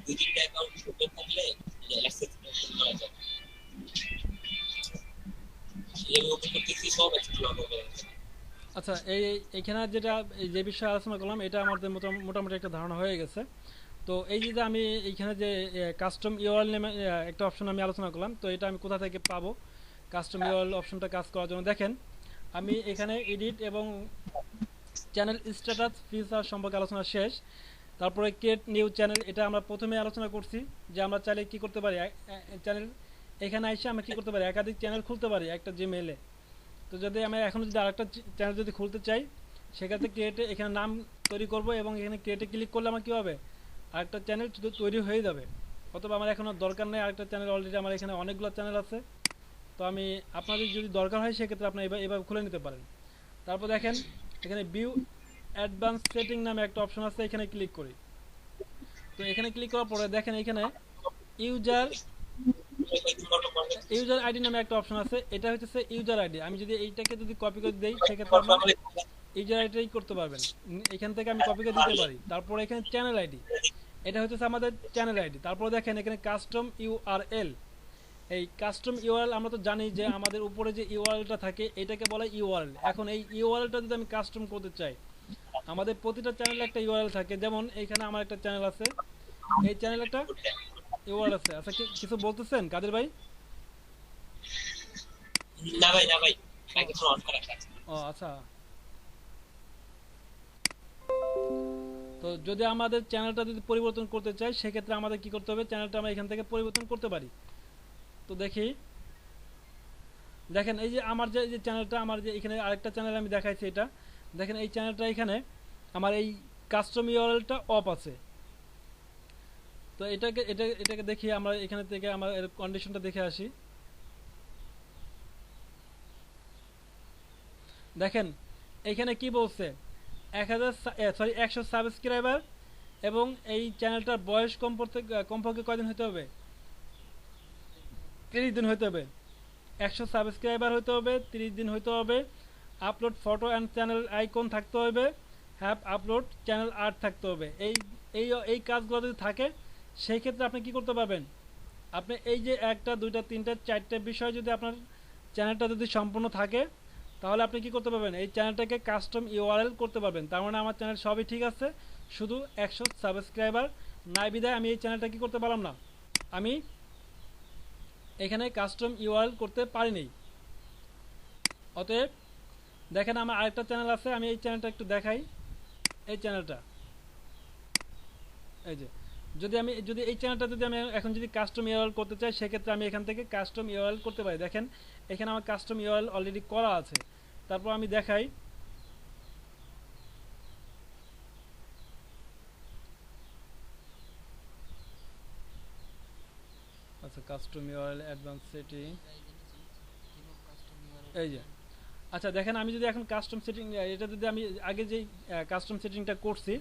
দুই তিনটা account open থাকলে অ্যাক্সেস করা যায়। এই আমি ওপেন করতেছি, সব অ্যাক্সেস লক হবে। আচ্ছা, এইখানে যেটা যে বিষয়ে আলোচনা করলাম এটা আমাদের মোটামুটি একটা ধারণা হয়ে গেছে। তো এই যে আমি এইখানে যে কাস্টম ইউআরএল নামে একটা অপশন আমি আলোচনা করলাম, তো এটা আমি কোথা থেকে পাবো? কাস্টম ইউআরএল অপশনটা কাজ করার জন্য দেখেন আমি এখানে এডিট এবং চ্যানেল স্ট্যাটাস ফিচার সম্পর্কে আলোচনা শেষ। তারপরে ক্রিয়েট নিউ চ্যানেল, এটা আমরা প্রথমে আলোচনা করছি যে আমরা চাইলে কি করতে পারি, চ্যানেল এখানে এসে আমরা কি করতে পারি, একাধিক চ্যানেল খুলতে পারি একটা জিমেইলে। তো যদি আমি এখন যদি আরেকটা চ্যানেল যদি খুলতে চাই, সেক্ষেত্রে ক্রিয়েটে এখানে নাম তৈরি করব এবং এখানে ক্রিয়েটে ক্লিক করলে আমার কী হবে, আরেকটা চ্যানেল তৈরি হয়ে যাবে। অথবা আমার এখনও দরকার নেই আরেকটা চ্যানেল, অলরেডি আমার এখানে অনেকগুলো চ্যানেল আছে। তো আমি আপনাদের যদি দরকার হয় সেক্ষেত্রে আপনি এভাবে খুলে নিতে পারেন। তারপর দেখেন এখানে ভিউ অ্যাডভান্স সেটিং নামে একটা অপশন আছে, এখানে ক্লিক করি। তো এখানে ক্লিক করার পরে দেখেন এখানে ইউজার ইউজার আইডি নামে একটা অপশন আছে, এটা হচ্ছে ইউজার আইডি। আমি যদি এইটাকে যদি কপি করে দিই সেক্ষেত্রে আপনার ইউজার আইডিটাই করতে পারবেন। এখান থেকে আমি কপি করে দিতে পারি। তারপর এখানে চ্যানেল আইডি, এটা হচ্ছে আমাদের চ্যানেল আইডি। তারপর দেখেন এখানে কাস্টম ইউআরএল, এই কাস্টম ইউআরএল আমরা তো জানি যে আমাদের উপরে যে ইউআরএলটা থাকে এটাকে বলা ইউআরএল। এখন এই ইউআরএলটা যদি আমি কাস্টম করতে চাই, আমাদের প্রতিটা চ্যানেলে একটা ইউআরএল থাকে। যেমন এইখানে আমার একটা চ্যানেল আছে, এই চ্যানেলে একটা ইউআরএল আছে। আচ্ছা, কিছু বলতেছেন কাদের ভাই? না ভাই, না ভাই, ও, মাইক্রোফোন অন করা আছে। ও আচ্ছা। তো যদি আমাদের চ্যানেলটা যদি পরিবর্তন করতে চাই সেক্ষেত্রে আমাদের কি করতে হবে, চ্যানেলটা আমরা এখান থেকে পরিবর্তন করতে পারি। তো দেখি, দেখেন এই যে আমার যে চ্যানেলটা, আমার যে এখানে আরেকটা চ্যানেল আমি দেখাইছি, এটা দেখেন এই চ্যানেলটা এখানে আমার এই কাস্টম ইউআরএলটা অফ আছে। তো এটাকে দেখি আমরা এখানে থেকে আমার এর কন্ডিশনটা দেখে আসি। দেখেন এইখানে কি বলছে, 100 এবং এই চ্যানেলটার বয়স কমপক্ষে কয়দিন হতে হবে, 30 দিন হতে হবে। 100 সাবস্ক্রাইবার হতে হবে, 30 দিন হতে হবে। Upload photo and channel icon থাকতে হবে, হ্যাভ আপলোড চ্যানেল আর্ট থাকতে হবে। এই এই কাজগুলো যদি থাকে সেই ক্ষেত্রে আপনি কি করতে পারবেন, আপনি এই যে একটা দুইটা তিনটা চারটে বিষয় যদি আপনার চ্যানেলটা যদি সম্পূর্ণ থাকে, তাহলে আপনি কি করতে পারবেন, এই চ্যানেলটাকে কাস্টম ইউআরএল করতে পারবেন। তার মানে আমার চ্যানেল সবই ঠিক আছে, শুধু 100 সাবস্ক্রাইবার নাই বিদায় আমি এই চ্যানেলটা কি করতে পারলাম না, আমি এখানে কাস্টম ইউআরএল করতে পারিনি। অতএব দেখেন আমার আরেকটা চ্যানেল আছে, আমি এই চ্যানেলটা একটু দেখাই। এই চ্যানেলটা এই যে, যদি এই চ্যানেলটা যদি আমি এখন যদি কাস্টম ইউআরএল করতে চাই সেক্ষেত্রে আমি এখান থেকে কাস্টম ইউআরএল করতে পারি। দেখেন এখানে আমার কাস্টম ইউআরএল অলরেডি করা আছে। তারপর আমি দেখাই, আচ্ছা কাস্টম ইউআরএল অ্যাডভান্স সেটিং, এই যে। আচ্ছা দেখেন আমি যদি এখন কাস্টম সেটিং, এটা যদি আমি আগে যেই কাস্টম সেটিংটা করছি,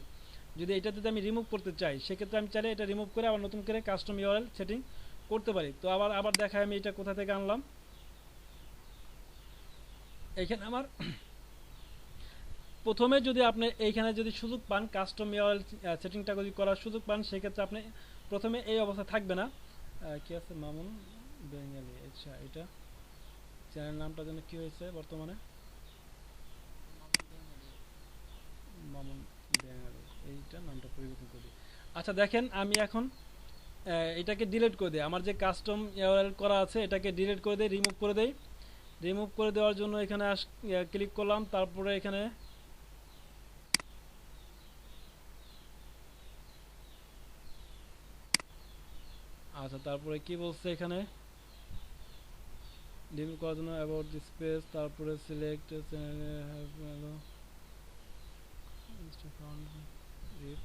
যদি এটা যদি আমি রিমুভ করতে চাই সেক্ষেত্রে আমি চাইলে এটা রিমুভ করে আবার নতুন করে কাস্টম ইউআরএল সেটিং করতে পারি। তো আবার আবার দেখাই আমি এটা কোথা থেকে আনলাম। এইখানে আমার প্রথমে যদি আপনি এইখানে যদি সুযোগ পান কাস্টম ইউআরএল সেটিংটা যদি করার সুযোগ পান সেক্ষেত্রে আপনি প্রথমে এই অবস্থা থাকবে না। কি আছে মামুন বেঙ্গালি, আচ্ছা এটা চ্যানেল নামটা যেন কি হয়েছে বর্তমানে, মামুন বেঙ্গালি, এইটা নামটা পরিবর্তন করে দিই। আচ্ছা দেখেন আমি এখন এটাকে ডিলিট করে দিই, আমার যে কাস্টম ইউআরএল করা আছে এটাকে ডিলিট করে দিই, রিমুভ করে দেই। রিমুভ করে দেওয়ার জন্য এখানে ক্লিক করলাম, তারপরে এখানে আচ্ছা তারপরে কি বলছে এখানে, রিমুভ করার জন্য অ্যাবাউট দিস পেজ, তারপরে সিলেক্ট চ্যানেল, রিড,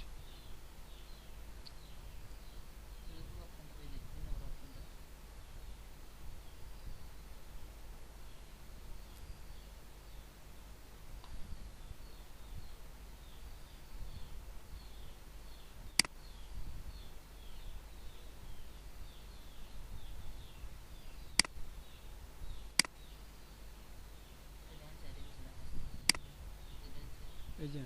এই যে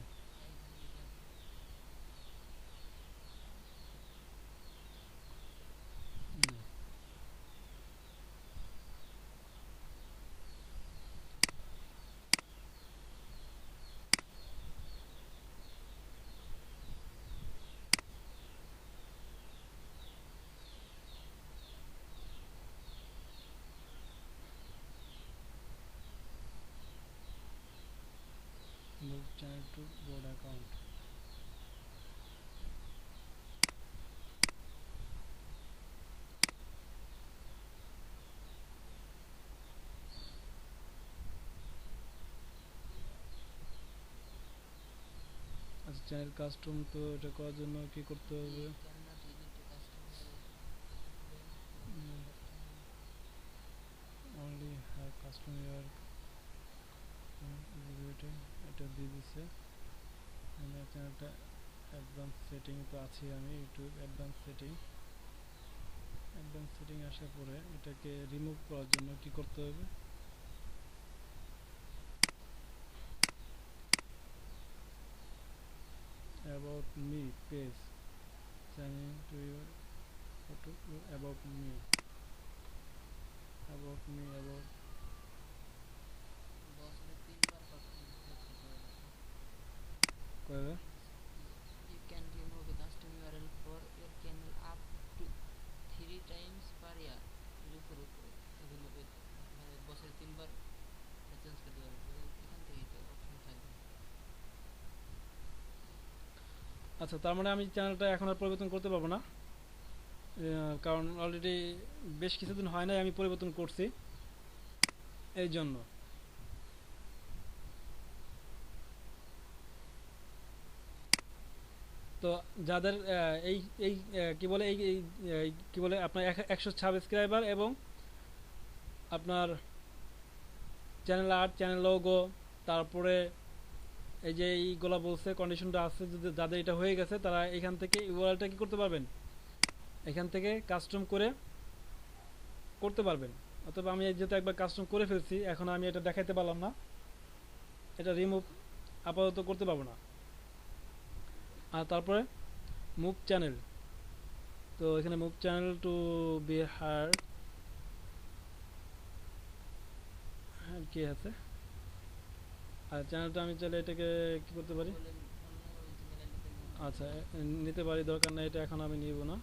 চ্যানেল কাস্টম, তো এটা করার জন্য কি করতে হবে? অনলি হ্যাভ কাস্টম ইয়ার এটা দিয়ে দিচ্ছে। চ্যানেলটা অ্যাডভান্স সেটিং তো আছি আমি, ইউটিউব অ্যাডভান্স সেটিং আসার পরে এটাকে রিমুভ করার জন্য কি করতে হবে? About me page, channel to your photo, about me about কয়বার? You can remove a custom URL for your channel up to 3 times per year. উপরে উপরে বিভিন্ন মানে বছরে 3 বার চেঞ্জ করতে পারবেন। এখান থেকে এটা অপশন থাকবে। আচ্ছা, তার মানে আমি চ্যানেলটা এখন আর পরিবর্তন করতে পারবো না, কারণ অলরেডি বেশ কিছুদিন হয় নাই আমি পরিবর্তন করছি, এই জন্য। তো যাদের এই এই কি বলে এই কি বলে আপনার 100 সাবস্ক্রাইবার এবং আপনার চ্যানেল আর্ট, চ্যানেল লোগো, তারপরে এই যে এইগুলা বলছে কন্ডিশনটা আছে, যদি যাদের এটা হয়ে গেছে তারা এখান থেকে ইউআরএলটা কি করতে পারবেন, এখান থেকে কাস্টম করে করতে পারবেন। অথবা আমি যেহেতু একবার কাস্টম করে ফেলছি, এখন আমি এটা দেখাইতে পারলাম না, এটা রিমুভ আপাতত করতে পারবো না। আর তারপরে মুভ চ্যানেল, তো এখানে move channel to be higher কি আছে, আর চ্যানেলটা আমি চাইলে এটাকে কি করতে পারি? আচ্ছা, নিতে পারি, দরকার নেই, এটা এখন আমি নিব না।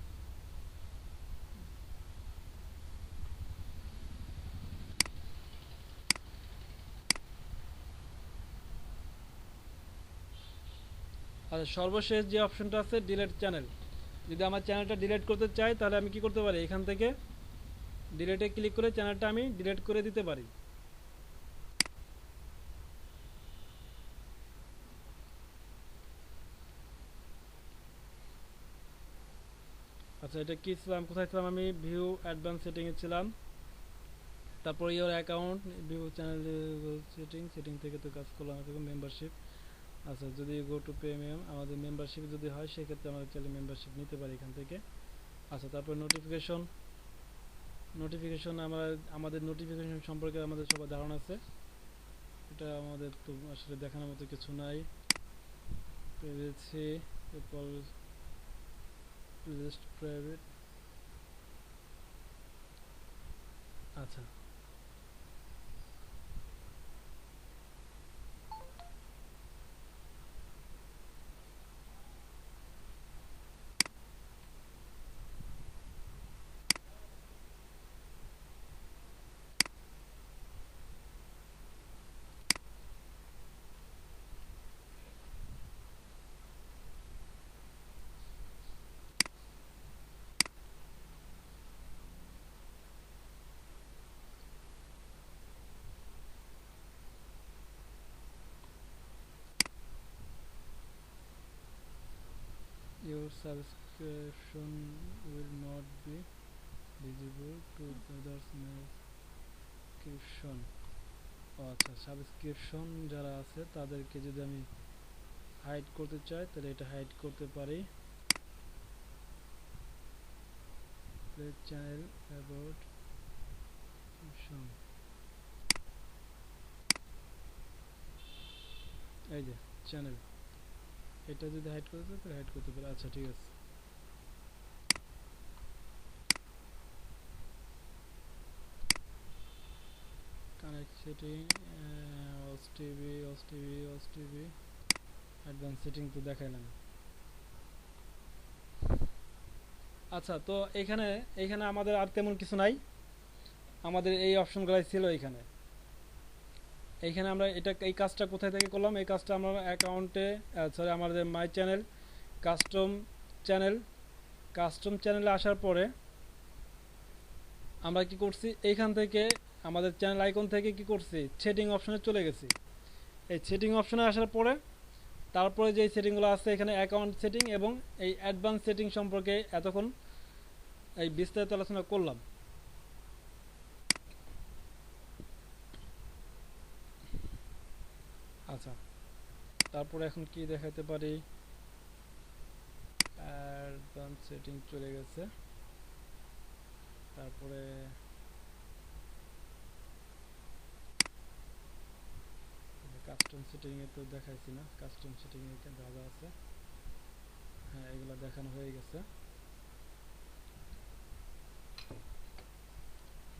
আচ্ছা, সর্বশেষ যে অপশনটা আছে ডিলিট চ্যানেল, যদি আমার চ্যানেলটা ডিলিট করতে চাই তাহলে আমি কি করতে পারি? এখান থেকে ডিলিটে ক্লিক করে চ্যানেলটা আমি ডিলিট করে দিতে পারি। আচ্ছা, এটা কি ছিলাম, কোথায় ছিলাম আমি? ভিউ অ্যাডভান্স সেটিংয়ে ছিলাম, তারপর your account, view channel setting থেকে তো কাজ করলাম। মেম্বারশিপ, আচ্ছা যদি গো টু প্রিমিয়াম, আমাদের মেম্বারশিপ যদি হয় সেক্ষেত্রে আমরা চাইলে মেম্বারশিপ নিতে পারি এখান থেকে। আচ্ছা, তারপর নোটিফিকেশন আমাদের নোটিফিকেশন সম্পর্কে আমাদের সবার ধারণা আছে, এটা আমাদের তো আসলে দেখানোর মতো কিছু নাই। প্রাইভেসি, প্রাইভেট, আচ্ছা your subscription will not be visible to others subscription। আচ্ছা, সাবস্ক্রিপশন যারা আছে তাদেরকে যদি আমি হাইড করতে চাই তাহলে এটা হাইড করতে পারি। চ্যানেল অ্যাবাউট এই যে চ্যানেল, এটা যদি হাইড করতে চাই তাহলে হাইড করতে পারি। আচ্ছা ঠিক আছে, কানেক্ট সেটিং, ওএসটিভি অ্যাডভান্স সেটিং তো দেখাইলাম। আচ্ছা, তো এখানে আমাদের আর তেমন কিছু নাই, আমাদের এই অপশনগুলাই ছিল এখানে। এইখানে আমরা এই কাজটা কোথায় থেকে করলাম? এই কাজটা আমরা অ্যাকাউন্টে সরি আমাদের মাই চ্যানেল কাস্টম চ্যানেলে আসার পরে আমরা কি করছি, এইখান থেকে আমাদের চ্যানেল আইকন থেকে কি করছি, সেটিং অপশনে চলে গেছি। এই সেটিং অপশনে আসার পরে তারপরে যে সেটিংগুলো আছে এখানে অ্যাকাউন্ট সেটিং এবং এই অ্যাডভান্স সেটিং সম্পর্কে এতক্ষণ এই বিস্তারিত আলোচনা করলাম। আচ্ছা, তারপরে এখন কি দেখাতে পারি? অ্যাডভান্স সেটিং চলে গেছে। তারপরে কাস্টম সেটিং এ তো দেখাইছি না, কাস্টম সেটিং এ যা যা আছে হ্যাঁ এগুলো দেখানো হয়ে গেছে।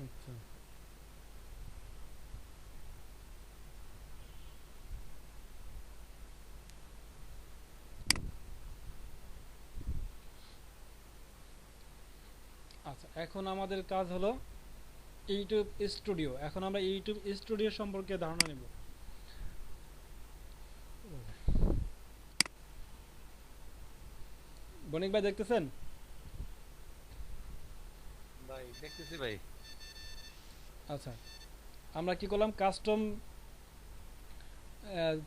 আচ্ছা, আচ্ছা এখন আমাদের কাজ হলো ইউটিউব স্টুডিও। এখন আমরা ইউটিউব স্টুডিও সম্পর্কে ধারণা নেব। বণিক ভাই দেখতেছেন? ভাই দেখতেছি ভাই। আচ্ছা, আমরা কি করলাম, কাস্টম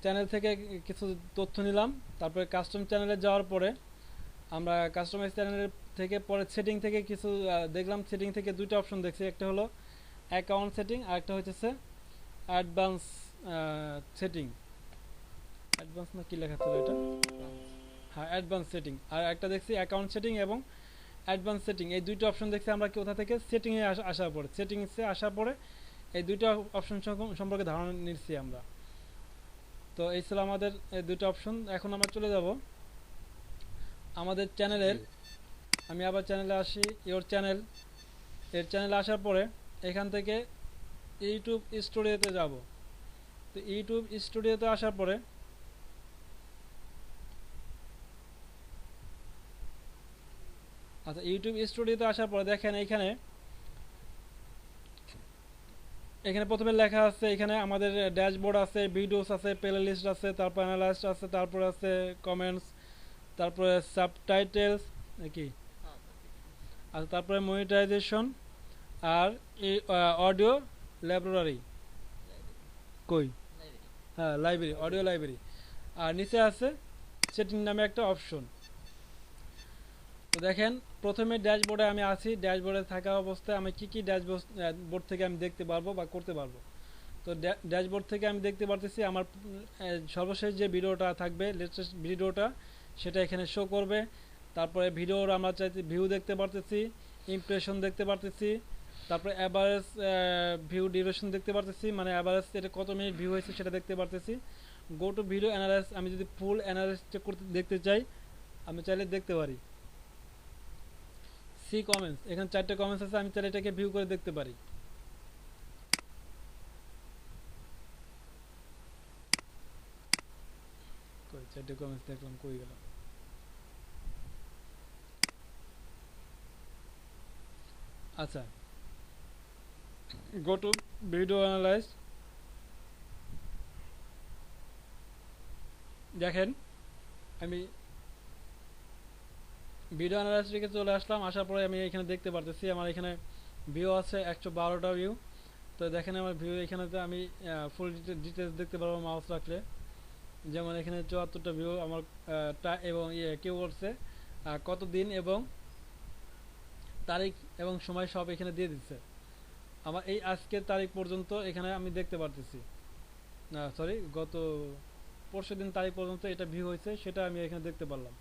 চ্যানেল থেকে কিছু তথ্য নিলাম। তারপরে কাস্টম চ্যানেলে যাওয়ার পরে আমরা কাস্টমাইজ চ্যানেলের থেকে পরে সেটিং থেকে কিছু দেখলাম। সেটিং থেকে দুইটা অপশন দেখছি, একটা হলো অ্যাকাউন্ট সেটিং আর একটা হচ্ছে অ্যাডভান্স সেটিং। অ্যাডভান্স না কি লেখা ছিল এটা? হ্যাঁ, অ্যাডভান্স সেটিং। আর একটা দেখছি অ্যাকাউন্ট সেটিং এবং অ্যাডভান্স সেটিং। এই দুইটা অপশন দেখছি আমরা কোথা থেকে, সেটিংয়ে আসার পরে। সেটিংসে আসার পরে এই দুইটা অপশন সম্পর্কে ধারণা নিচ্ছি আমরা। তো এই ছিল আমাদের এই দুইটা অপশন। এখন আমরা চলে যাব আমাদের চ্যানেলের। আমি আবার চ্যানেলে আসি, ইওর চ্যানেল। এর চ্যানেলে আসার পরে এখান থেকে ইউটিউব স্টুডিওতে যাব। তো ইউটিউব স্টুডিওতে আসার পরে আচ্ছা, ইউটিউব স্টুডিওতে আসার পরে দেখেন এখানে প্রথমে লেখা আছে, এখানে আমাদের ড্যাশবোর্ড আছে, ভিডিওস আছে, প্লে লিস্ট আছে, তারপর অ্যানালাইজ আছে, তারপর আছে কমেন্টস, তারপরে সাবটাইটেলস কি, আর তারপরে মনিটাইজেশন আর অডিও লাইব্রেরি কই, হ্যাঁ লাইব্রেরি, অডিও লাইব্রেরি। আর নিচে আছে সেটিং নামে একটা অপশন। তো দেখেন প্রথমে ড্যাশবোর্ডে আমি আছি। ড্যাশবোর্ডে থাকা অবস্থায় আমি কি কি ড্যাশবোর্ড থেকে আমি দেখতে পারবো বা করতে পারবো। তো ড্যাশবোর্ড থেকে আমি দেখতে পারতেছি আমার সর্বশেষ যে ভিডিওটা থাকবে, লেটেস্ট ভিডিওটা, সেটা এখানে শো করবে। তারপরে ভিডিওর আমরা চাইছি ভিউ দেখতে পারতেছি, ইমপ্রেশন দেখতে পারতেছি, তারপরে অ্যাভারেজ ভিউ ডিউরেশন দেখতে পারতেছি, মানে অ্যাভারেজ এটা কত মিনিট ভিউ হয়েছে সেটা দেখতে পারতেছি। গো টু ভিডিও অ্যানালাইজ, আমি যদি ফুল অ্যানালাইজ করতে দেখতে চাই আমি চাইলে দেখতে পারি। সি কমেন্টস, এখানে 4টে কমেন্টস আছে, আমি চাইলে এটাকে ভিউ করে দেখতে পারি। কই 4টে কমেন্টস দেখলাম, কই গেল? আচ্ছা, গো টু ভিডিও অ্যানালাইজ। দেখেন আমি ভিডিও অ্যানালাইজ থেকে চলে আসলাম। আসার পরে আমি এখানে দেখতে পারতেছি আমার এখানে ভিউ আছে 112টা ভিউ। তো দেখেন আমার ভিউ এখানেতে আমি ফুল ডিটেলস দেখতে পারবো মাউস রাখলে। যেমন এখানে 74টা ভিউ আমার এবং কেউ করছে কত দিন এবং তারিখ এবং সময় সব এখানে দিয়ে দিচ্ছে। আমার এই আজকের তারিখ পর্যন্ত এখানে আমি দেখতে পারতেছি, না সরি গত পরশুদিন তারিখ পর্যন্ত এটা ভিউ হয়েছে, সেটা আমি এখানে দেখতে পারলাম।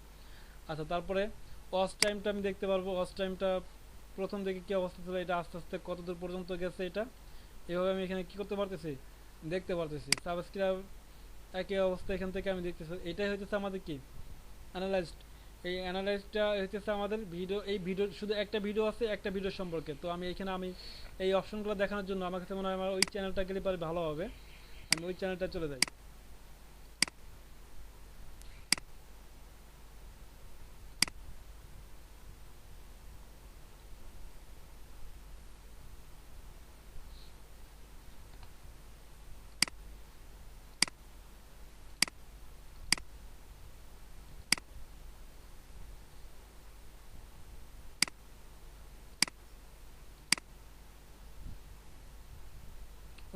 আচ্ছা, তারপরে ওয়াচ টাইমটা আমি দেখতে পারবো। ওয়াচ টাইমটা প্রথম দিকে কী অবস্থা ছিল, এটা আস্তে আস্তে কতদূর পর্যন্ত গেছে, এটা এভাবে আমি এখানে কী করতে পারতেছি, দেখতে পারতেছি। সাবস্ক্রাইব একই অবস্থা এখান থেকে আমি দেখতেছি। এটাই হচ্ছে আমাদের কি অ্যানালাইজড। এই অ্যানালাইজটা হচ্ছে আমাদের ভিডিও, এই ভিডিও শুধু একটা ভিডিও আছে একটা ভিডিও সম্পর্কে। তো আমি এখানে আমি এই অপশনগুলো দেখানোর জন্য আমার কাছে মনে হয় আমার ওই চ্যানেলটা গেলে পারে ভালো হবে। আমি ওই চ্যানেলটা চলে যাই।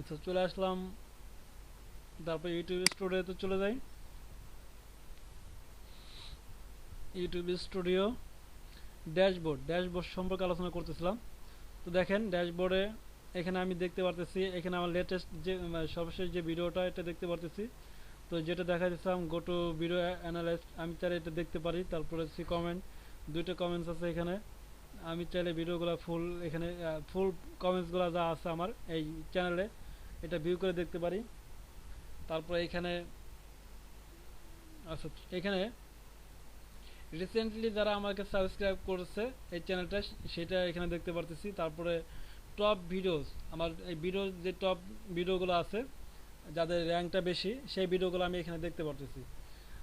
আচ্ছা, চলে আসলাম। তারপর ইউটিউব স্টুডিওতে চলে যাই। ইউটিউব স্টুডিও ড্যাশবোর্ড সম্পর্কে আলোচনা করতেছিলাম। তো দেখেন ড্যাশবোর্ডে এখানে আমি দেখতে পারতেছি, এখানে আমার লেটেস্ট যে সর্বশেষ যে ভিডিওটা এটা দেখতে পারতেছি। তো যেটা দেখা যাচ্ছে গো টু ভিডিও অ্যানালাইজ, আমি চাইলে এটা দেখতে পারি। তারপরে সি কমেন্ট, দুইটা কমেন্টস আছে এখানে, আমি চাইলে ভিডিওগুলো ফুল এখানে ফুল কমেন্টসগুলো যা আছে আমার এই চ্যানেলে এটা ভিউ করে দেখতে পারি। তারপরে এখানে আচ্ছা এখানে রিসেন্টলি যারা আমাকে সাবস্ক্রাইব করেছে এই চ্যানেলটা সেটা এখানে দেখতে পারতেছি। তারপরে টপ ভিডিওস, আমার এই ভিডিও যে টপ ভিডিওগুলো আছে যাদের র্যাঙ্কটা বেশি সেই ভিডিওগুলো আমি এখানে দেখতে পারতেছি।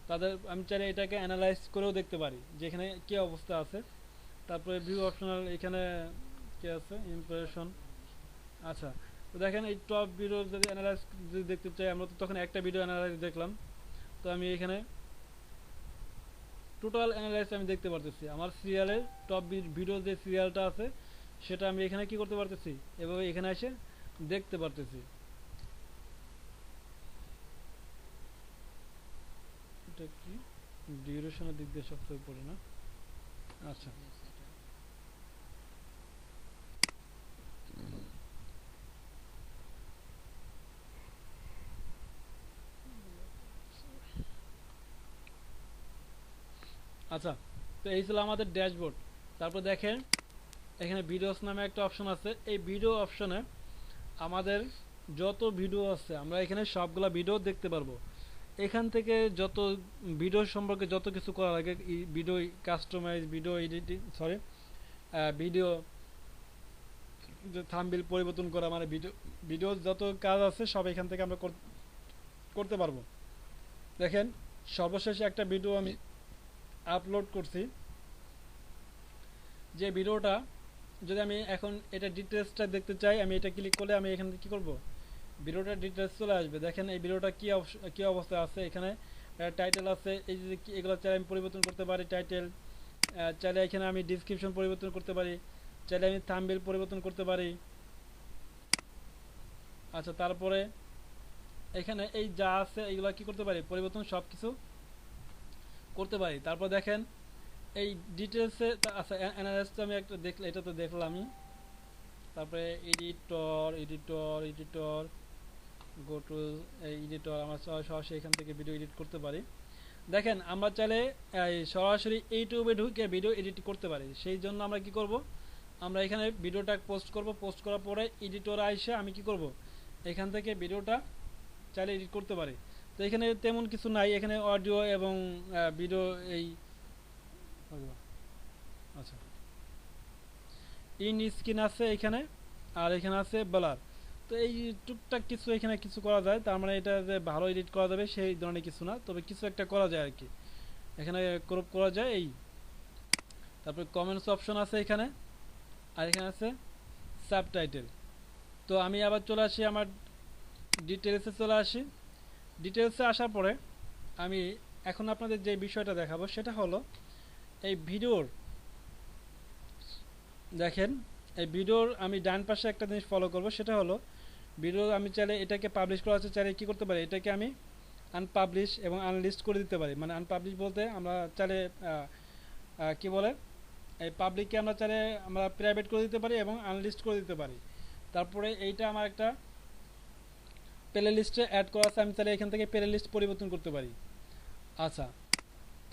তাদের আমি চাইলে এটাকে অ্যানালাইজ করেও দেখতে পারি যে এখানে কী অবস্থা আছে। তারপরে ভিউ অপশনাল এখানে কি আছে ইমপ্রেশন। আচ্ছা তো দেখেন এই টপ ভিডিও যদি অ্যানালাইজ যদি দেখতে চাই আমরা তো তখন একটা ভিডিও অ্যানালাইজ দেখলাম। তো আমি এখানে টোটাল অ্যানালাইজ আমি দেখতে পারতেছি আমার সিরিয়ালের টপ ভিডিও যে সিরিয়ালটা আছে সেটা আমি এখানে কি করতে পারতেছি, এভাবে এখানে এসে দেখতে পারতেছি। এটা কি ডিউরেশনের দিক দিয়ে সবচেয়ে উপরে না? আচ্ছা Yes, এটা আচ্ছা তো এই ছিল আমাদের ড্যাশবোর্ড। তারপর দেখেন এখানে ভিডিওস নামে একটা অপশন আছে, এই ভিডিও অপশনে আমাদের যত ভিডিও আছে আমরা এখানে সবগুলা ভিডিও দেখতে পারবো। এখান থেকে যত ভিডিও সম্পর্কে যত কিছু করা লাগে, video customise, video editing, video thumbnail পরিবর্তন করা, মানে ভিডিও যত কাজ আছে সব এখান থেকে আমরা করতে পারবো। দেখেন সর্বশেষ একটা ভিডিও আমি আপলোড করছি, যে ভিডিওটা যদি আমি এখন এটা ডিটেলসটা দেখতে চাই আমি এটা ক্লিক করলে আমি এখানে কি করব, ভিডিওটার ডিটেলস চলে আসবে। দেখেন এই ভিডিওটা কি অবস্থায় আছে, এখানে টাইটেল আছে, এই যে এগুলো চাইলে আমি পরিবর্তন করতে পারি টাইটেল, চাইলে এখানে আমি ডেসক্রিপশন পরিবর্তন করতে পারি, চাইলে আমি থাম্বনেল পরিবর্তন করতে পারি। আচ্ছা তারপরে এখানে এই যা আছে এইগুলো কি করতে পারি, পরিবর্তন সব কিছু করতে পারি। তারপর দেখেন এই ডিটেলসে আচ্ছা অ্যানালাইসটা আমি একটা দেখলে এটা তো দেখলামই। তারপরে এডিটর গো টু এডিটর, আমরা সরাসরি এখান থেকে ভিডিও এডিট করতে পারি। দেখেন আমরা চাইলে সরাসরি ইউটিউবে ঢুকে ভিডিও এডিট করতে পারি। সেই জন্য আমরা কি করব, আমরা এখানে ভিডিওটা পোস্ট করব, পোস্ট করার পরে এডিটর আইসে আমি কি করব, এখান থেকে ভিডিওটা চাইলে এডিট করতে পারি। তো এখানে তেমন কিছু নাই, এখানে অডিও এবং ভিডিও এই আচ্ছা ইন স্ক্রিন আছে এখানে, আর এখানে আছে ব্লার। তো এই টুকটাক কিছু এখানে কিছু করা যায়, তার মানে এটা যে ভালো এডিট করা যাবে সেই ধরনের কিছু না, তবে কিছু একটা করা যায় আর কি, এখানে ক্রপ করা যায় এই। তারপরে কমেন্টস অপশন আছে এখানে, আর এখানে আছে সাবটাইটেল। তো আমি আবার চলে আসি আমার ডিটেলসে চলে আসি। ডিটেলসে আসার পরে আমি এখন আপনাদের যে বিষয়টা দেখাবো সেটা হলো এই ভিডিওর, দেখেন এই ভিডিওর আমি ডান পাশে একটা জিনিস ফলো করব, সেটা হলো ভিডিও আমি চাইলে এটাকে পাবলিশ করা আছে, চাইলে কি করতে পারি, এটাকে আমি আনপাবলিশ এবং আনলিস্ট করে দিতে পারি। মানে আনপাবলিশ বলতে আমরা চাইলে কি বলে এই পাবলিককে আমরা চাইলে আমরা প্রাইভেট করে দিতে পারি এবং আনলিস্ট করে দিতে পারি। তারপরে এইটা আমার একটা প্লে লিস্টে অ্যাড করা আছে, আমি চাইলে এখান থেকে প্লে লিস্ট পরিবর্তন করতে পারি। আচ্ছা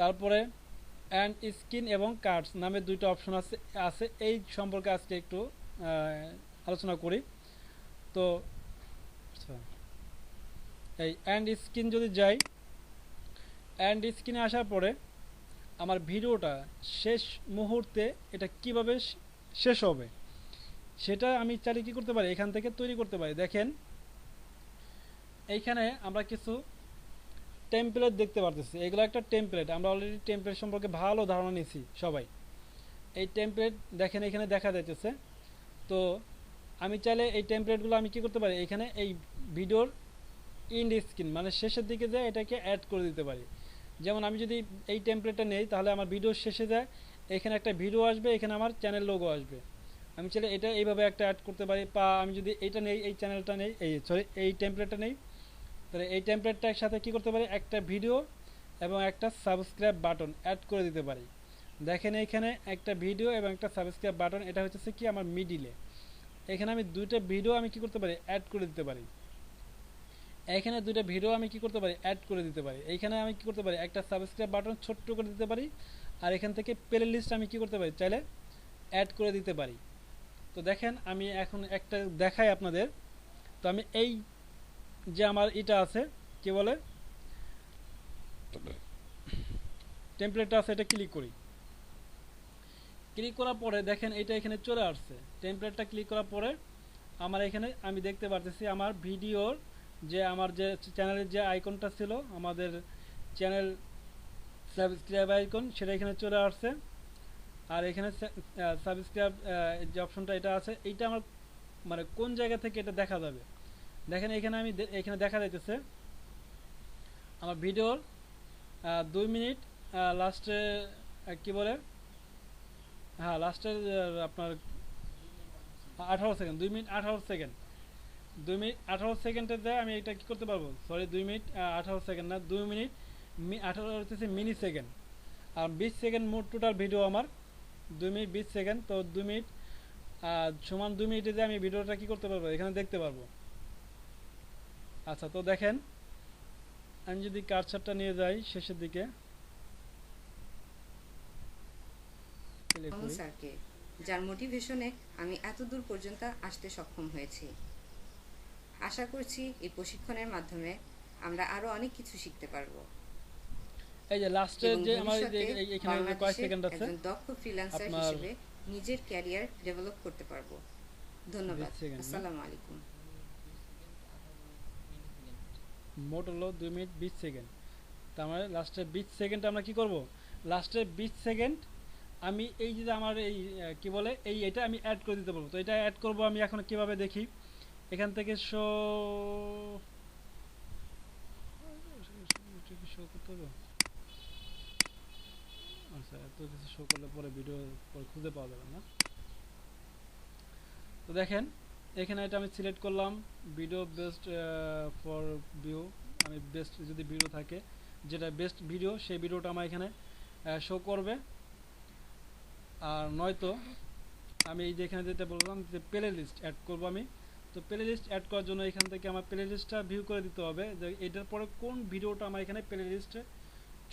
তারপরে অ্যান্ড স্ক্রিন এবং কার্ডস নামে দুইটা অপশন আছে এই সম্পর্কে আজকে একটু আলোচনা করি। তো এই অ্যান্ড স্ক্রিন যদি যাই, অ্যান্ড স্ক্রিনে আসার পরে আমার ভিডিওটা শেষ মুহূর্তে এটা কিভাবে শেষ হবে সেটা আমি চাইলে কি করতে পারি, এখান থেকে তৈরি করতে পারি। দেখেন এইখানে আমরা কিছু টেমপ্লেট দেখতে পারতেছি, এগুলো একটা টেমপ্লেট, আমরা অলরেডি টেমপ্লেট সম্পর্কে ভালো ধারণা নিয়েছি সবাই। এই টেমপ্লেট দেখেন এখানে দেখা যাইতেছে। তো আমি চাইলে এই টেমপ্লেটগুলো আমি কি করতে পারি, এখানে এই ভিডিওর ইন্ড স্ক্রিন মানে শেষের দিকে যায় এটাকে অ্যাড করে দিতে পারি। যেমন আমি যদি এই টেমপ্লেটটা নেই তাহলে আমার ভিডিও শেষে যায় এখানে একটা ভিডিও আসবে, এখানে আমার চ্যানেল লোগো আসবে। আমি চাইলে এটা এইভাবে একটা অ্যাড করতে পারি, বা আমি যদি এইটা নেই, এই চ্যানেলটা নেই, এই টেমপ্লেটটা নেই, তাহলে এই টেমপ্লেটটার সাথে কি করতে পারি, একটা ভিডিও এবং একটা সাবস্ক্রাইব বাটন অ্যাড করে দিতে পারি। দেখেন এখানে একটা ভিডিও এবং একটা সাবস্ক্রাইব বাটন, এটা হচ্ছে কি আমার মিডিলে। এখানে আমি দুইটা ভিডিও আমি কি করতে পারি, অ্যাড করে দিতে পারি। এখানে দুইটা ভিডিও আমি কি করতে পারি, অ্যাড করে দিতে পারি। এইখানে আমি কি করতে পারি, একটা সাবস্ক্রাইব বাটন ছোট্ট করে দিতে পারি। আর এখান থেকে প্লে লিস্ট আমি কি করতে পারি, চাইলে অ্যাড করে দিতে পারি। তো দেখেন আমি এখন একটা দেখাই আপনাদের। তো আমি এই যে আমার এটা আছে কি বলে টেমপ্লেটটা আছে, এটা ক্লিক করি। ক্লিক করার পরে দেখেন এটা এখানে চলে আসছে। টেমপ্লেটটা ক্লিক করার পরে আমার এখানে আমি দেখতে পারতেছি আমার ভিডিওর যে আমার যে চ্যানেলের যে আইকনটা ছিল, আমাদের চ্যানেল সাবস্ক্রাইব আইকন, সেটা এখানে চলে আসছে। আর এখানে সাবস্ক্রাইব যে অপশনটা এটা আছে, এইটা আমার মানে কোন জায়গা থেকে এটা দেখা যাবে। দেখেন এখানে আমি এখানে দেখা যাইতেছে আমার ভিডিওর 2 মিনিট লাস্টে কি বলে, হ্যাঁ লাস্টের আপনার 18 সেকেন্ড, 2 মিনিট 18 সেকেন্ড, 2 মিনিট 18 সেকেন্ডে দেয় আমি এটা কি করতে পারবো, সরি 2 মিনিট 18 সেকেন্ড না, 2 মিনিট 18 হচ্ছে মিনি সেকেন্ড। আর 20 সেকেন্ড মোট টোটাল ভিডিও আমার 2 মিনিট 20 সেকেন্ড। তো 2 মিনিট সমান 2 মিনিটে যে আমি ভিডিওটা কি করতে পারবো, এখানে দেখতে পারবো। আচ্ছা তো দেখেন আমি যদি কার্সারটা নিয়ে যাই শেষের দিকে, স্যারকে, যার মোটিভেশনে আমি এত দূর পর্যন্ত আসতে সক্ষম হয়েছি। আশা করছি এই প্রশিক্ষণের মাধ্যমে আমরা আরো অনেক কিছু শিখতে পারবো। এই যে লাস্টের যে আমার এখানে যে কয়েক সেকেন্ড আছে, একজন দক্ষ ফ্রিল্যান্সার হিসেবে নিজের ক্যারিয়ার ডেভেলপ করতে পারবো। ধন্যবাদ। আসসালামু আলাইকুম। মোট হলো 2 মিনিট 20 সেকেন্ড। তার মানে লাস্টের 20 সেকেন্ড আমরা কি করব, লাস্টের 20 সেকেন্ড আমি এই যে আমার এই কি বলে এটা আমি অ্যাড করে দিতে পারবো। তো এটা অ্যাড করব আমি এখন কিভাবে দেখি, এখান থেকে শো করতে হবে। আচ্ছা এত কিছু শো করলে পরে ভিডিও পরে খুঁজে পাওয়া যাবে না। তো দেখেন এখানে এটা আমি সিলেক্ট করলাম ভিডিও বেস্ট ফর ভিউ। আমি বেস্ট যদি ভিডিও থাকে, যেটা বেস্ট ভিডিও সেই ভিডিওটা আমার এখানে শো করবে। আর নয়তো আমি এই যে এখানে যেটা বললাম যে প্লে লিস্ট অ্যাড করবো আমি। তো প্লে লিস্ট অ্যাড করার জন্য এখান থেকে আমার প্লে লিস্টটা ভিউ করে দিতে হবে যে এটার পরে কোন ভিডিওটা আমার এখানে প্লে লিস্টে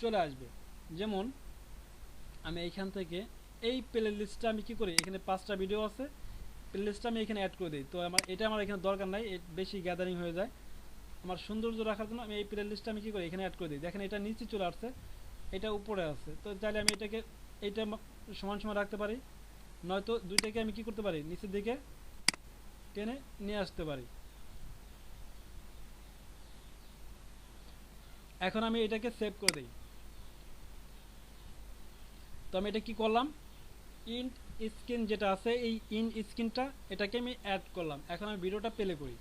চলে আসবে। যেমন আমি এইখান থেকে এই প্লে লিস্টটা আমি কি করি, এখানে 5টা ভিডিও আছে, প্লে লিস্টটা আমি এখানে অ্যাড করে দিই। তো আমার এটা আমার এখানে দরকার নাই, বেশি গ্যাদারিং হয়ে যায়। আমার সৌন্দর্য রাখার জন্য আমি এই প্লে লিস্টটা আমি কি করি, এখানে অ্যাড করে দিই। দেখেন এটা নিচে চলে আসছে, এটা উপরে আছে। তো চাইলে আমি এটাকে এইটা সমান সমান রাখতে পারি, নয়তো দুইটাকে আমি কি করতে পারি, নিচের দিকে টেনে নিয়ে আসতে পারি। এখন আমি এটাকে সেভ করে দিই। তো আমি এটা কি করলাম, ইন্ট স্ক্রিন যেটা আছে এই ইন্ট স্ক্রিনটা এটাকে আমি অ্যাড করলাম। এখন আমি ভিডিওটা প্লে করি।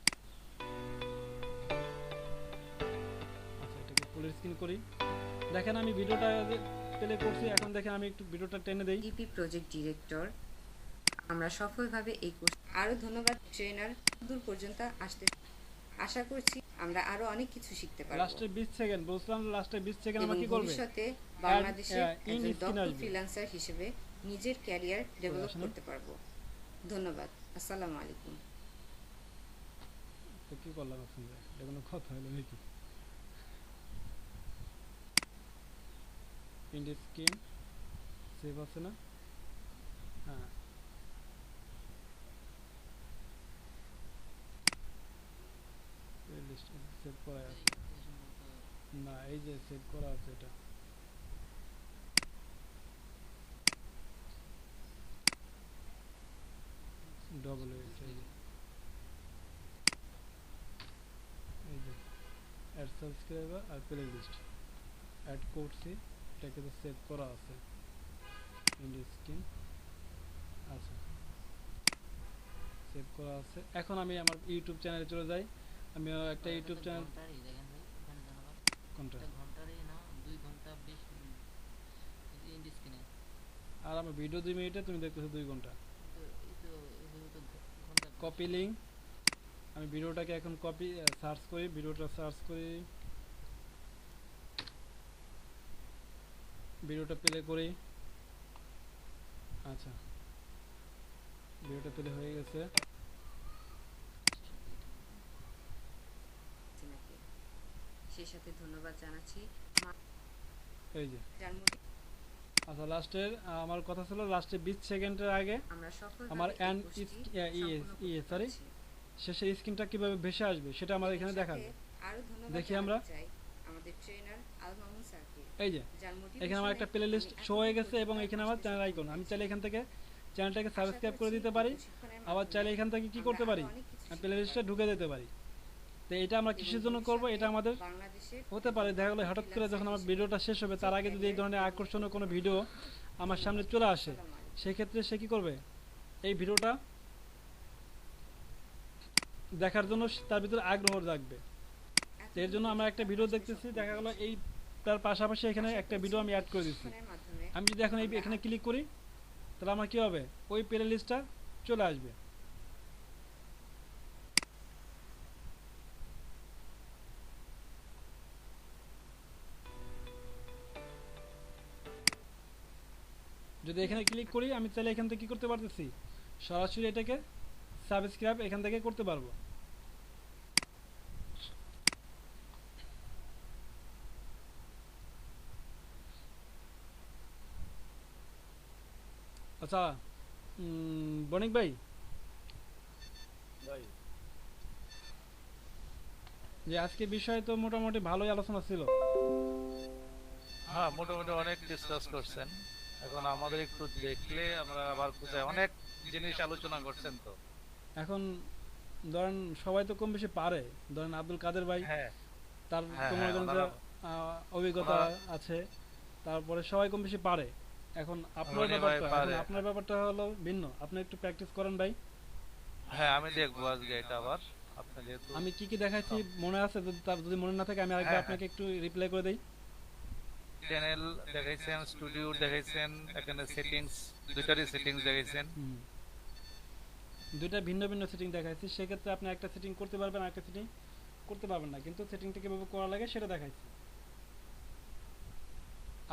আচ্ছা এটাকে ফুল স্ক্রিন করি। দেখেন আমি ভিডিওটা প্লে করছি। এখন দেখেন আমি একটু ভিডিওটা টেনে দেই। ডিপি প্রজেক্ট ডিরেক্টর, আমরা সফলভাবে এই কোর্স আরো ধন্যবাদ ট্রেনার, দূর পর্যন্ত আসতে আশা করছি আমরা আরো অনেক কিছু শিখতে পারবো। লাস্টে 20 সেকেন্ড বলছিলাম, লাস্টে 20 সেকেন্ড আমরা কি করব, ভবিষ্যতে বাংলাদেশে একজন দক্ষ ফ্রিল্যান্সার হিসেবে নিজের ক্যারিয়ার ডেভেলপ করতে পারবো। ধন্যবাদ। আসসালামু আলাইকুম। তো কি করলাম এখন, এটা কোনো কথা হলো নাকি? প্রিন্ট স্ক্রিন সেভ আছে না? হ্যাঁ লিস্ট সেভ করা আছে না, এই যে সেভ করা আছে এটা। ডবল এই যে অ্যাড সাবস্ক্রাইবার আর প্লে লিস্ট অ্যাড করছি, এটাকে তো সেভ করা আছে। প্রিন্ট স্ক্রিন আছে, সেভ করা আছে। এখন আমি আমার ইউটিউব চ্যানেলে চলে যাই। আমি একটা ইউটিউব চ্যানেল, দেখেন ভাই ওখানে জানাবার কোনটা ঘন্টারই না 2 ঘন্টা 20 মিনিট ইন্ড স্ক্রিনে। আর আমার ভিডিও 2 মিনিটে, তুমি দেখতেছো 2 ঘন্টা। তো এই তো ঘন্টা কপি লিঙ্ক, আমি ভিডিওটাকে এখন কপি সার্চ করি, ভিডিওটা সার্চ করি ভিডিওটা প্লে করি। আচ্ছা, ভিডিওটা প্লে হয়ে গেছে। নাকি সেই সাথে ধন্যবাদ জানাচ্ছি এই যে জানমুটি। আচ্ছা, লাস্টের আমার কথা ছিল লাস্টে 20 সেকেন্ডের আগে আমরা সফল আমার সরি শেষের স্ক্রিনটা কিভাবে ভেসে আসবে সেটা আমার এখানে দেখাবে। আরো ধন্যবাদ দেখি আমরা চাই আমাদের ট্রেনার আল মামুন স্যারকে। এই যে এখানে আমার একটা প্লে লিস্ট শো হয়ে গেছে এবং এখানে আমার চ্যানেল আইকন। আমি চাইলে এখান থেকে চ্যানেলটাকে সাবস্ক্রাইব করে দিতে পারি, আবার চাইলে এখান থেকে কি করতে পারি, প্লে লিস্টে ঢুকে দিতে পারি। তো এটা আমরা কিসের জন্য করব, এটা আমাদের হতে পারে দেখা গেলো হঠাৎ করে যখন আমার ভিডিওটা শেষ হবে তার আগে যদি এই ধরনের আকর্ষণীয় কোনো ভিডিও আমার সামনে চলে আসে, সেক্ষেত্রে সে কি করবে, এই ভিডিওটা দেখার জন্য তার ভিতরে আগ্রহ জাগবে। তো এর জন্য আমরা একটা ভিডিও দেখতেছি, দেখা গেলো এই তার পাশাপাশি এখানে একটা ভিডিও আমি অ্যাড করে দিচ্ছি। আমি যদি এখন এখানে ক্লিক করি তাহলে আমার কি হবে, ওই প্লে লিস্টটা চলে আসবে। যদি এখানে ক্লিক করি আমি চাইলে এখান থেকে কি করতে পারতেছি, সরাসরি এটাকে সাবস্ক্রাইব এখান থেকে করতে পারবো। আচ্ছা বণিক ভাই, যে আজকে বিষয় তো মোটামুটি ভালোই আলোচনা ছিল। হ্যাঁ, মোটামুটি অনেক ডিসকাস করছেন। এখন আমাদের একটু দেখলে আমরা আবার কোথায় অনেক জিনিস আলোচনা করছেন। তো এখন ধরেন সবাই তো কম বেশি পারে, ধরেন আব্দুল কাদের ভাই হ্যাঁ তার হ্যাঁ, তোমার অভিজ্ঞতা ওনারা- আছে, তারপরে সবাই কম বেশি পারে। এখন আপনার রনি ভাই ব্যাপারটা পারে। আপনার ব্যাপারটা হলো ভিন্ন, আপনি একটু প্র্যাকটিস করেন ভাই। হ্যাঁ, আমি দেখবো আজকে এটা আবার। আপনি যেহেতু আমি কি কি দেখাইছি মনে আছে, যদি মনে না থাকে আমি আরেকবার হ্যাঁ, আপনাকে একটু রিপ্লাই করে দেই। চ্যানেল দেখাইছেন, স্টুডিও দেখাইছেন, এখানে সেটিংস, দুইটারই সেটিংস দেখাইছেন। দুইটা ভিন্ন ভিন্ন সেটিং দেখাইছি, সেক্ষেত্রে আপনি একটা সেটিং করতে পারবেন, একটা সেটিং করতে পারবেন না, কিন্তু সেটিংটা কিভাবে করা লাগে সেটা দেখাইছি।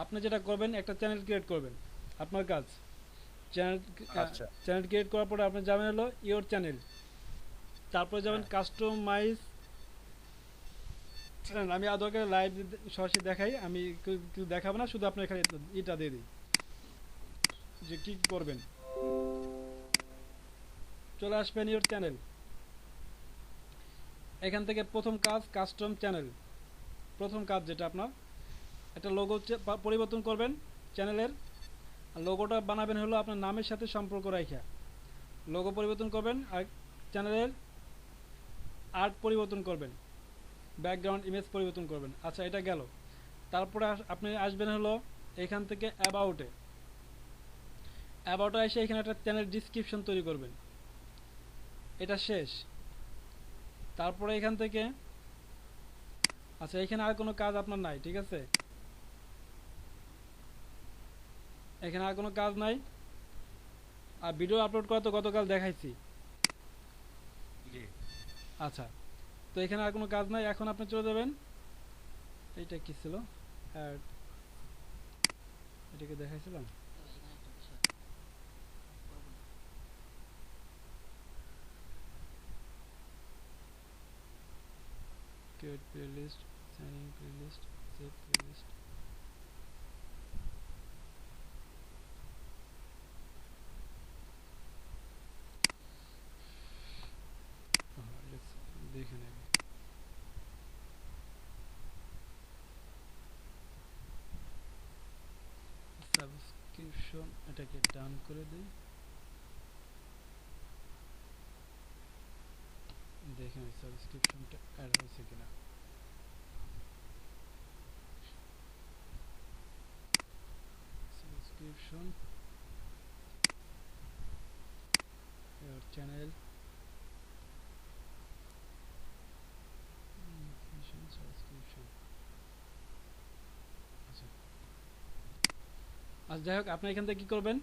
আপনি যেটা করবেন, একটা চ্যানেল ক্রিয়েট করবেন, আপনার কাজ আচ্ছা। চ্যানেল ক্রিয়েট করার পরে আপনি যাবেন হলো ইওর চ্যানেল, তারপরে যাবেন কাস্টমাইজ চ্যানেল। আমি আদৌকে লাইভ সরাসরি দেখাই, আমি কিছু দেখাবো না, শুধু আপনি এখানে এটা দিয়ে দিই যে কি করবেন। চলে আসবেন ইওর চ্যানেল, এখান থেকে প্রথম কাজ কাস্টম চ্যানেল। প্রথম কাজ যেটা আপনার একটা লোগো পরিবর্তন করবেন চ্যানেলের, লোগোটা বানাবেন হলো আপনার নামের সাথে সম্পর্ক রাখা। লোগো পরিবর্তন করবেন আর চ্যানেলের আর্ট পরিবর্তন করবেন, ব্যাকগ্রাউন্ড ইমেজ পরিবর্তন করবেন। আচ্ছা, এটা গেল। তারপরে আপনি আসবেন হলো এখান থেকে অ্যাবাউটে এসে এখানে একটা চ্যানেল ডিসক্রিপশন তৈরি করবেন, এটা শেষ। তারপরে এখান থেকে আচ্ছা, এখানে আর কোনো কাজ আপনার নাই, ঠিক আছে, এখানে আর কোনো কাজ নাই। আর ভিডিও আপলোড করা তো গতকাল দেখাইছি। জি। আচ্ছা, তো এখানে আর কোনো কাজ নাই। এখন আপনি চলে যাবেন, এইটা কি ছিল, অ্যাড, এটাকে দেখাইছিলাম। এখানে একটা বিষয় করবো না। Create playlist, signing playlist, save playlist. দেখে নেবে সাবস্ক্রিপশন, এটাকে ডান করে দিই। দেখে নেই সাবস্ক্রিপশনটা অ্যাড হয়েছে কিনা। Subscription, your channel, subscription. আচ্ছা, যাই হোক, আপনি এখান থেকে কি করবেন,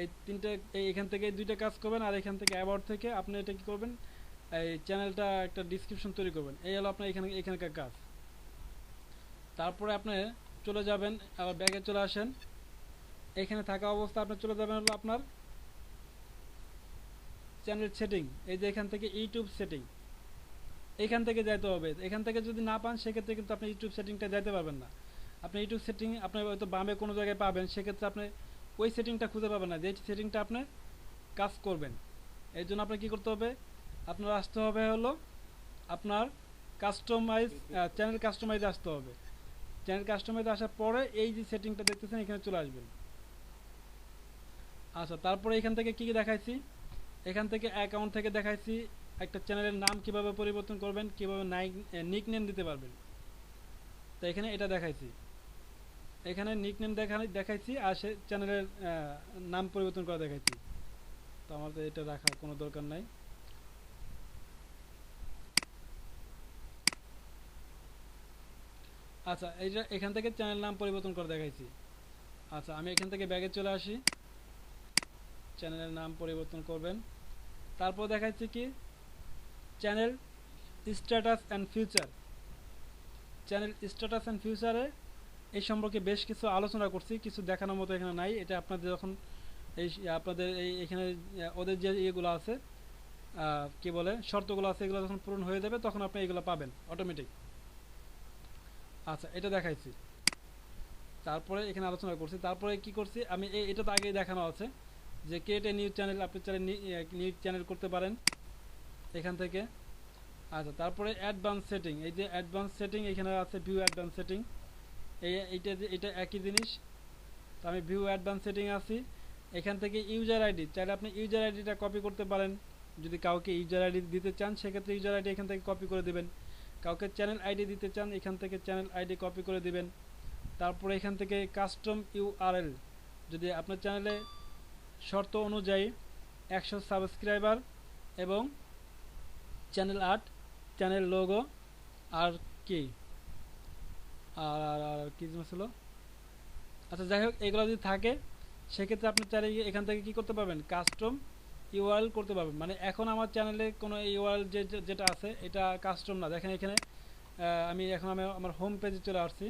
এই তিনটা এখান থেকে দুইটা কাজ করবেন, আর এখান থেকে অ্যাবাউট থেকে আপনি এটা কি করবেন, এই চ্যানেলটা একটা ডিসক্রিপশন তৈরি করবেন। এই হলো আপনার এখানকার কাজ। তারপরে আপনি চলে যাবেন, আবার ব্যাগে চলে আসেন। এখানে থাকা অবস্থা আপনি চলে যাবেন হলো আপনার চ্যানেল সেটিং। এই যে এখান থেকে ইউটিউব সেটিং, এখান থেকে যাইতে হবে। এখান থেকে যদি না পান সেক্ষেত্রে কিন্তু আপনি ইউটিউব সেটিংটা যাইতে পারবেন না। আপনি ইউটিউব সেটিং আপনি হয়তো বামে কোনো জায়গায় পাবেন, সেক্ষেত্রে আপনি ওই সেটিংটা খুঁজে পাবেন না যে সেটিংটা আপনি কাজ করবেন। এই জন্য আপনার কী করতে হবে, আপনার আসতে হবে হলো আপনার কাস্টমাইজ, চ্যানেল কাস্টমাইজে আসতে হবে। চ্যানেল কাস্টমাইজে আসার পরে এই যে সেটিংটা দেখতেছেন এখানে চলে আসবেন। আচ্ছা, তারপরে এখান থেকে কী কী দেখাইছি, এখান থেকে অ্যাকাউন্ট থেকে দেখাইছি একটা চ্যানেলের নাম কিভাবে পরিবর্তন করবেন, কিভাবে নিকনেম দিতে পারবেন। তো এখানে এটা দেখাইছি, এখানে নিকনেম দেখাইছি আর সে চ্যানেলের নাম পরিবর্তন করা দেখাইছি। তো আমাদের এটা রাখার কোনো দরকার নাই। আচ্ছা, এইটা এখান থেকে চ্যানেল নাম পরিবর্তন করে দেখাইছি। আচ্ছা, আমি এখান থেকে ব্যাগে চলে আসি, চ্যানেলের নাম পরিবর্তন করবেন। তারপর দেখাচ্ছি কি channel status and future. Channel status and ফিউচারে এই সম্পর্কে বেশ কিছু আলোচনা করছি, কিছু দেখানোর মতো এখানে নাই। এটা আপনাদের যখন আপনাদের এখানে ওদের যে ইয়েগুলো আছে কি বলে শর্তগুলো আছে, এগুলো যখন পূরণ হয়ে যাবে তখন আপনি এগুলো পাবেন অটোমেটিক। আচ্ছা, এটা দেখাইছি। তারপরে এখানে আলোচনা করছি, তারপরে কি করছি আমি এটা তো আগেই দেখানো আছে যে ক্রিয়েট এ নিউ চ্যানেল, আপনি চ্যানেল নিউ চ্যানেল করতে পারেন এখান থেকে। আচ্ছা, তারপরে অ্যাডভান্স সেটিং, এই যে অ্যাডভান্স সেটিং এখানে আছে ভিউ অ্যাডভান্স সেটিং, এটা একই জিনিস। তো আমি ভিউ অ্যাডভান্স সেটিং আছি। এখান থেকে ইউজার আইডি চাইলে আপনি ইউজার আইডিটা কপি করতে পারেন। যদি কাউকে ইউজার আইডি দিতে চান সেক্ষেত্রে ইউজার আইডি এখান থেকে কপি করে দেবেন। কাউকে চ্যানেল আইডি দিতে চান এখান থেকে চ্যানেল আইডি কপি করে দিবেন। তারপরে এখান থেকে কাস্টম ইউআরএল, যদি আপনার চ্যানেলে শর্ত অনুযায়ী 100 সাবস্ক্রাইবার এবং চ্যানেল আর্ট, চ্যানেল লোগো আর কি আর কি জিনিস ছিল, আচ্ছা যাই হোক, এগুলো যদি থাকে সেক্ষেত্রে আপনি চাইলে এখান থেকে কি করতে পারবেন, কাস্টম ইউআরএল করতে পারবেন। মানে এখন আমার চ্যানেলে কোনো ইউআরএল যেটা আছে এটা কাস্টম না। দেখেন এখানে আমি আমার হোম পেজে চলে আসছি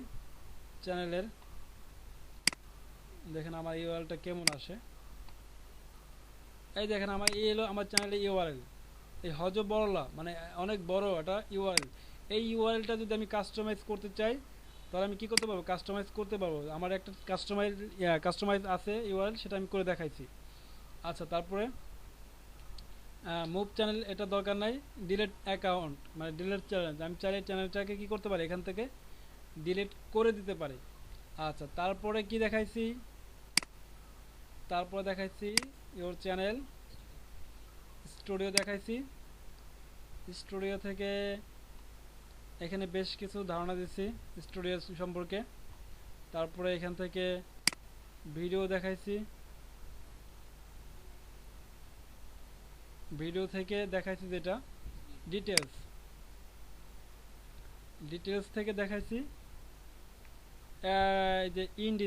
চ্যানেলের, দেখেন আমার ইউআরএলটা কেমন আসে। এই দেখেন আমার এই হলো আমার চ্যানেলের ইউআরএল, এই হজ বড়লা মানে অনেক বড় এটা ইউআরএল। এই ইউআরএলটা যদি আমি কাস্টমাইজ করতে চাই তাহলে আমি কি করতে পারবো, কাস্টমাইজ করতে পারবো। আমার একটা কাস্টমাইজ আছে ইউআরএল, সেটা আমি করে দেখাইছি। আচ্ছা, তারপরে মুভ চ্যানেল, এটা দরকার নাই। ডিলিট অ্যাকাউন্ট মানে ডিলিট চ্যানেল, আমি চাইলে চ্যানেলটাকে কি করতে পারি, এখান থেকে ডিলিট করে দিতে পারি। আচ্ছা, তারপরে কি দেখাইছি, তারপরে দেখাইছি ইওর চ্যানেল স্টুডিও দেখাইছি। স্টুডিও থেকে এখানে বেশ কিছু ধারণা দিচ্ছি স্টুডিও সম্পর্কে। তারপরে এখান থেকে ভিডিও দেখাইছি, ভিডিও থেকে দেখাইছি যেটা ডিটেলস থেকে দেখাইছি এই যে ইন্ড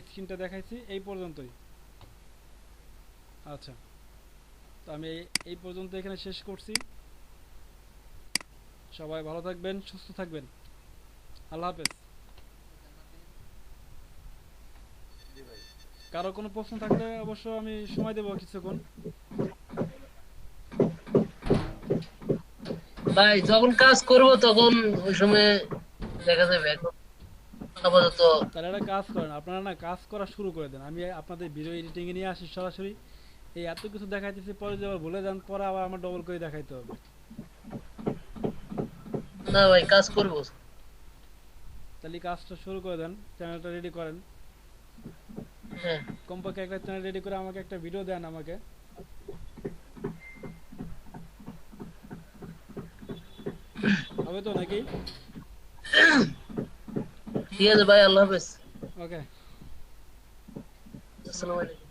স্ক্রিনটা দেখাইছি এই পর্যন্তই। আচ্ছা, তো আমি এই পর্যন্ত এখানে শেষ করছি। সবাই ভালো থাকবেন, সুস্থ থাকবেন, আল্লাহ হাফেজ। কারো কোনো প্রশ্ন থাকলে অবশ্য আমি সময় দেবো কিছুক্ষণ। ভাই যখন কাজ করব তখন ওই সময় দেখা যাবে। এখন আপাতত তাহলে একটা কাজ করেন, আপনারা না কাজ করা শুরু করে দেন, আমি আপনাদের ভিডিও এডিটিং এ নিয়ে আসি সরাসরি। এই এত কিছু দেখাইতেছি, পরে যদি আবার ভুলে যান পরে আবার আমার ডবল করে দেখাইতে হবে। না ভাই কাজ করব। তাহলে কাজটা শুরু করে দেন, চ্যানেলটা রেডি করেন। হ্যাঁ, কমপক্ষে একটা চ্যানেল রেডি করে আমাকে একটা ভিডিও দেন আমাকে। হবে তো নাকি? ঠিক আছে ভাই, আল্লাহ হাফেজ। ওকে, আসসালামু আলাইকুম।